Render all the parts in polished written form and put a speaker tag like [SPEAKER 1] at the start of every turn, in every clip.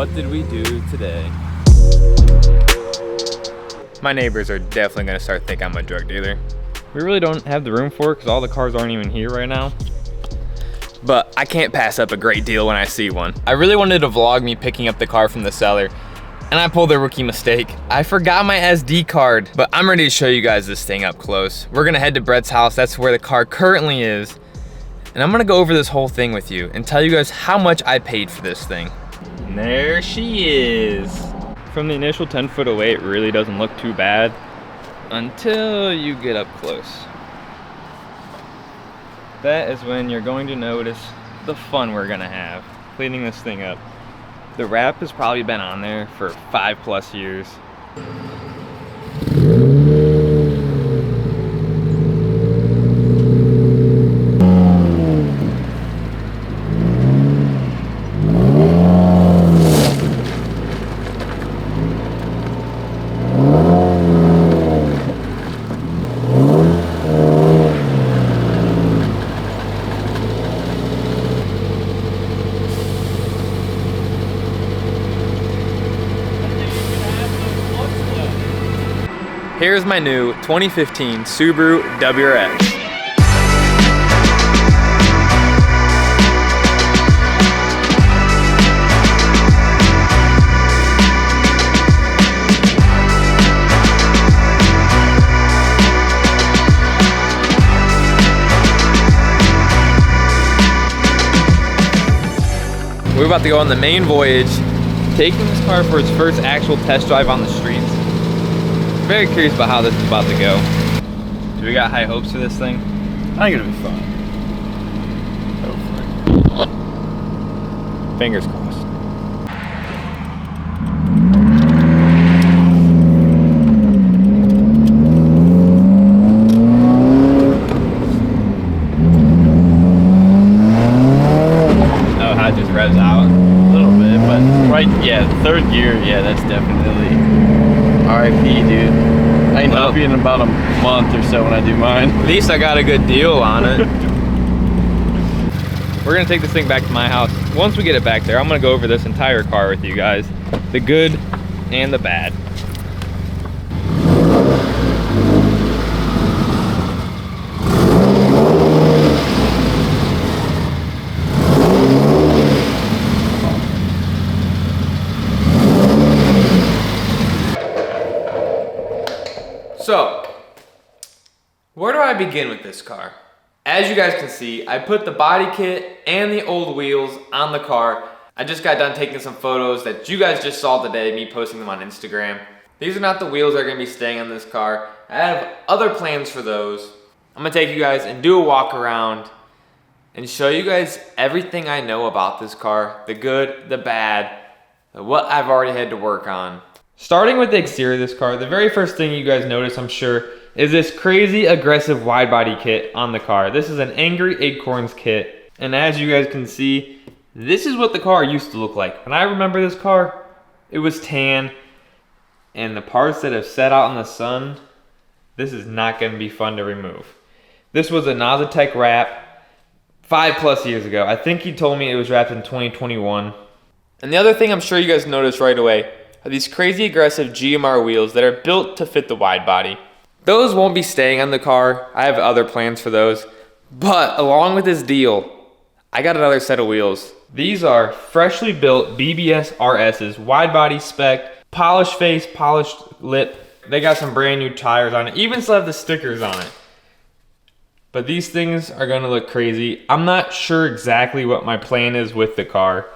[SPEAKER 1] what did we do today? My neighbors are definitely gonna start thinking I'm a drug dealer. We really don't have the room for it because all the cars aren't even here right now. But I can't pass up a great deal when I see one. I really wanted to vlog me picking up the car from the seller, and I pulled a rookie mistake. I forgot my SD card, but I'm ready to show you guys this thing up close. We're gonna head to Brett's house. That's where the car currently is. And I'm gonna go over this whole thing with you and tell you guys how much I paid for this thing. And there she is. From the initial 10 foot away, it really doesn't look too bad until you get up close. That is when you're going to notice the fun we're gonna have cleaning this thing up. The wrap has probably been on there for 5+ years. Here's my new 2015 Subaru WRX. We're about to go on the main voyage, taking this car for its first actual test drive on the streets. Very curious about how this is about to go. Do we got high hopes for this thing?
[SPEAKER 2] I think it'll be fun. Hopefully.
[SPEAKER 1] Fingers crossed. Oh, how it just revs out?
[SPEAKER 2] A little bit, but right, yeah, third gear, yeah, that's definitely RIP, dude. I ain't up in about a month or so when I do mine.
[SPEAKER 1] At least I got a good deal on it. We're gonna take this thing back to my house. Once we get it back there, I'm gonna go over this entire car with you guys. The good and the bad. So, where do I begin with this car? As you guys can see, I put the body kit and the old wheels on the car. I just got done taking some photos that you guys just saw today, me posting them on Instagram. These are not the wheels that are gonna be staying on this car. I have other plans for those. I'm gonna take you guys and do a walk around and show you guys everything I know about this car, the good, the bad, what I've already had to work on. Starting with the exterior of this car, the very first thing you guys notice, I'm sure, is this crazy aggressive wide body kit on the car. This is an Angry Acorns kit. And as you guys can see, this is what the car used to look like. When I remember this car, it was tan. And the parts that have set out in the sun, this is not gonna be fun to remove. This was a Nazatech wrap 5+ years ago. I think he told me it was wrapped in 2021. And the other thing I'm sure you guys noticed right away are these crazy aggressive GMR wheels that are built to fit the wide body. Those won't be staying on the car. I have other plans for those. But along with this deal, I got another set of wheels. These are freshly built BBS RS's, wide body spec, polished face, polished lip. They got some brand new tires on it, even still have the stickers on it. But these things are gonna look crazy. I'm not sure exactly what my plan is with the car,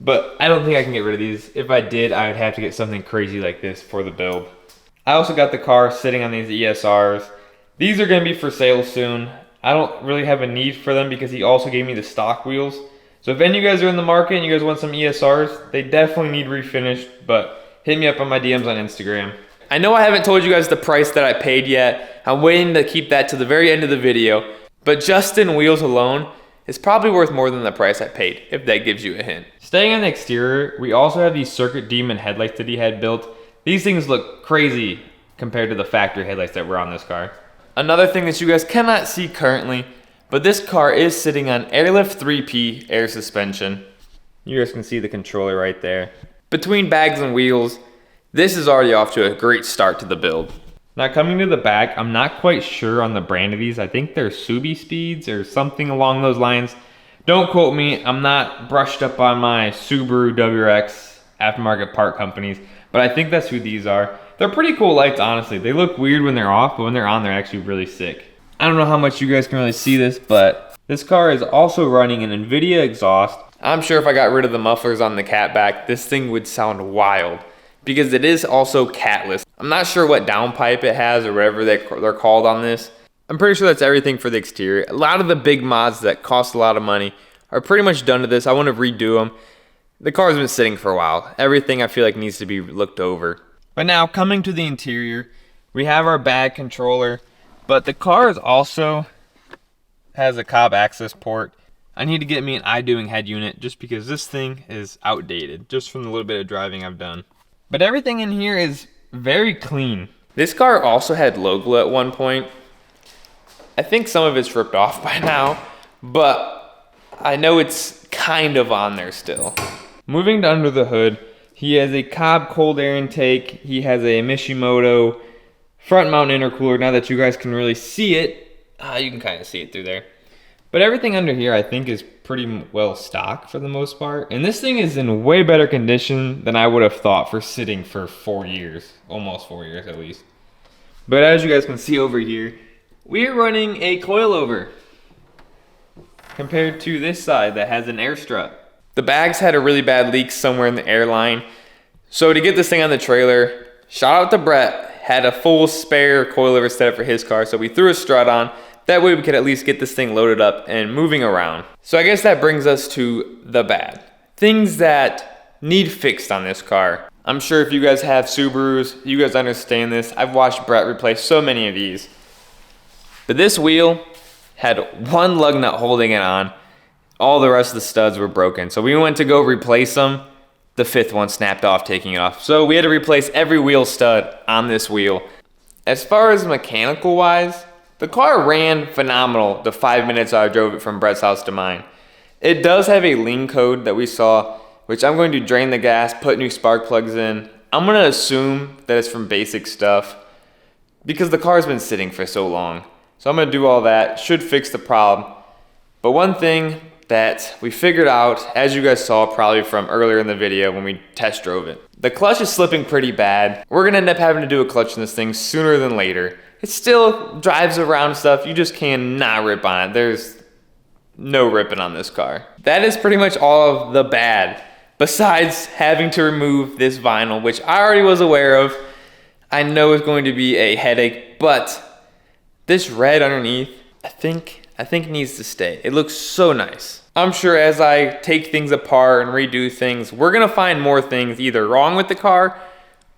[SPEAKER 1] but I don't think I can get rid of these. If I did, I would have to get something crazy like this for the build. I also got the car sitting on these ESRs. These are gonna be for sale soon. I don't really have a need for them because he also gave me the stock wheels. So if any of you guys are in the market and you guys want some ESRs, they definitely need refinished, but hit me up on my DMs on Instagram. I know I haven't told you guys the price that I paid yet. I'm waiting to keep that to the very end of the video, but just in wheels alone, it's probably worth more than the price I paid, if that gives you a hint. Staying on the exterior, we also have these Circuit Demon headlights that he had built. These things look crazy compared to the factory headlights that were on this car. Another thing that you guys cannot see currently, but this car is sitting on Airlift 3P air suspension. You guys can see the controller right there. Between bags and wheels, this is already off to a great start to the build. Now coming to the back, I'm not quite sure on the brand of these. I think they're Subi Speeds or something along those lines. Don't quote me, I'm not brushed up on my Subaru WRX aftermarket part companies, but I think that's who these are. They're pretty cool lights, honestly. They look weird when they're off, but when they're on, they're actually really sick. I don't know how much you guys can really see this, but this car is also running an NVIDIA exhaust. I'm sure if I got rid of the mufflers on the catback, this thing would sound wild because it is also catless. I'm not sure what downpipe it has or whatever they're called on this. I'm pretty sure that's everything for the exterior. A lot of the big mods that cost a lot of money are pretty much done to this. I want to redo them. The car's been sitting for a while. Everything I feel like needs to be looked over. But now coming to the interior, we have our bag controller, but the car is also has a Cobb access port. I need to get me an iDoing head unit just because this thing is outdated, just from the little bit of driving I've done. But everything in here is very clean. This car also had logo at one point. I think some of it's ripped off by now, but I know it's kind of on there still. Moving to under the hood, he has a Cobb cold air intake. He has a Mishimoto front mount intercooler. Now that you guys can really see it, you can kind of see it through there. But everything under here I think is pretty well stock for the most part. And this thing is in way better condition than I would have thought for sitting for 4 years. Almost 4 years at least. But as you guys can see over here, we're running a coilover compared to this side that has an air strut. The bags had a really bad leak somewhere in the airline. So to get this thing on the trailer, shout out to Brett, had a full spare coilover set up for his car. So we threw a strut on. That way we could at least get this thing loaded up and moving around. So I guess that brings us to the bad. Things that need fixed on this car. I'm sure if you guys have Subarus, you guys understand this. I've watched Brett replace so many of these. But this wheel had one lug nut holding it on. All the rest of the studs were broken. So we went to go replace them. The fifth one snapped off, taking it off. So we had to replace every wheel stud on this wheel. As far as mechanical wise, the car ran phenomenal the 5 minutes I drove it from Brett's house to mine. It does have a lean code that we saw, which I'm going to drain the gas, put new spark plugs in. I'm going to assume that it's from basic stuff because the car's been sitting for so long. So I'm going to do all that. Should fix the problem. But one thing that we figured out, as you guys saw probably from earlier in the video when we test drove it, the clutch is slipping pretty bad. We're going to end up having to do a clutch in this thing sooner than later. It still drives around stuff. You just cannot rip on it. There's no ripping on this car. That is pretty much all of the bad. Besides having to remove this vinyl, which I already was aware of. I know it's going to be a headache, but this red underneath, I think needs to stay. It looks so nice. I'm sure as I take things apart and redo things, we're gonna find more things either wrong with the car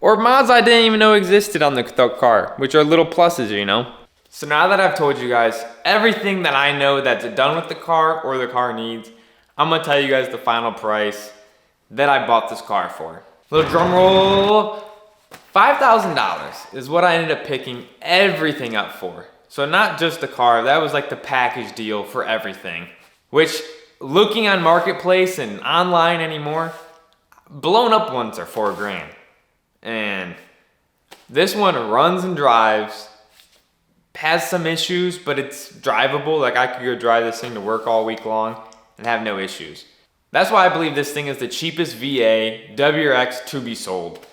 [SPEAKER 1] or mods I didn't even know existed on the car, which are little pluses, you know? So now that I've told you guys everything that I know that's done with the car or the car needs, I'm gonna tell you guys the final price that I bought this car for. Little drum roll. $5,000 is what I ended up picking everything up for. So not just the car, that was like the package deal for everything. Which, looking on Marketplace and online anymore, blown up ones are $4,000. And this one runs and drives, has some issues, but it's drivable. Like I could go drive this thing to work all week long and have no issues. That's why I believe this thing is the cheapest VA WRX to be sold.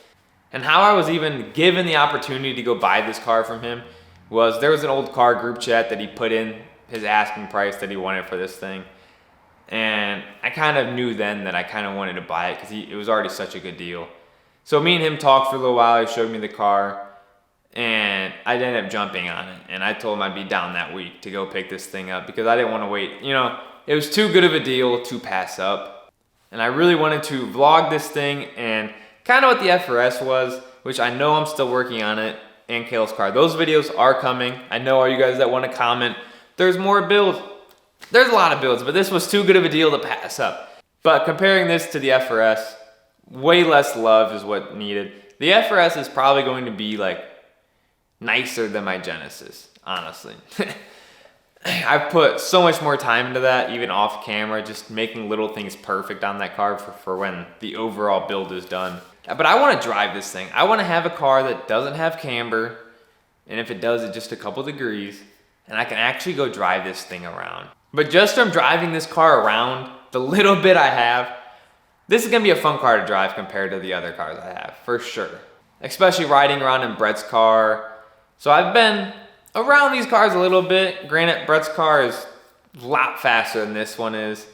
[SPEAKER 1] And how I was even given the opportunity to go buy this car from him was there was an old car group chat that he put in his asking price that he wanted for this thing. And I kind of knew then that I kind of wanted to buy it because it was already such a good deal. So me and him talked for a little while. He showed me the car and I ended up jumping on it. And I told him I'd be down that week to go pick this thing up because I didn't want to wait. You know, it was too good of a deal to pass up. And I really wanted to vlog this thing and kind of what the FRS was, which I know I'm still working on it, and Kale's car. Those videos are coming. I know all you guys that want to comment. There's more builds. There's a lot of builds, but this was too good of a deal to pass up. But comparing this to the FRS, way less love is what needed. The FRS is probably going to be like nicer than my Genesis, honestly. I've put so much more time into that, even off camera, just making little things perfect on that car for when the overall build is done. But I want to drive this thing. I want to have a car that doesn't have camber, and if it does, it's just a couple degrees, and I can actually go drive this thing around. But just from driving this car around, the little bit I have, this is gonna be a fun car to drive compared to the other cars I have, for sure. Especially riding around in Brett's car. So I've been around these cars a little bit. Granted, Brett's car is a lot faster than this one is,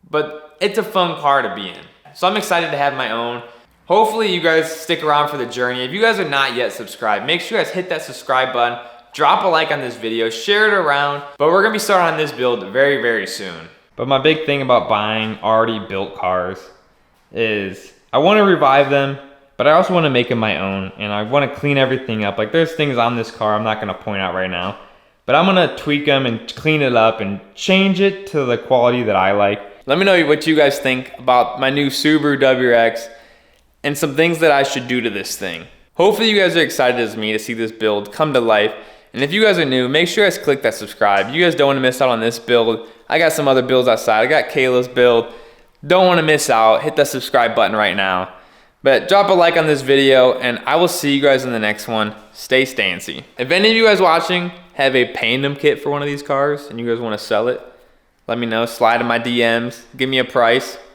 [SPEAKER 1] but it's a fun car to be in. So I'm excited to have my own. Hopefully you guys stick around for the journey. If you guys are not yet subscribed, make sure you guys hit that subscribe button, drop a like on this video, share it around. But we're gonna be starting on this build very, very soon. But my big thing about buying already built cars is I wanna revive them, but I also wanna make them my own, and I wanna clean everything up. Like there's things on this car I'm not gonna point out right now, but I'm gonna tweak them and clean it up and change it to the quality that I like. Let me know what you guys think about my new Subaru WRX and some things that I should do to this thing. Hopefully you guys are excited as me to see this build come to life. And if you guys are new, make sure you guys click that subscribe. You guys don't want to miss out on this build. I got some other builds outside. I got Kayla's build. Don't want to miss out. Hit that subscribe button right now. But drop a like on this video, and I will see you guys in the next one. Stay stancy. If any of you guys watching have a Pandem kit for one of these cars and you guys want to sell it, let me know. Slide in my DMs. Give me a price.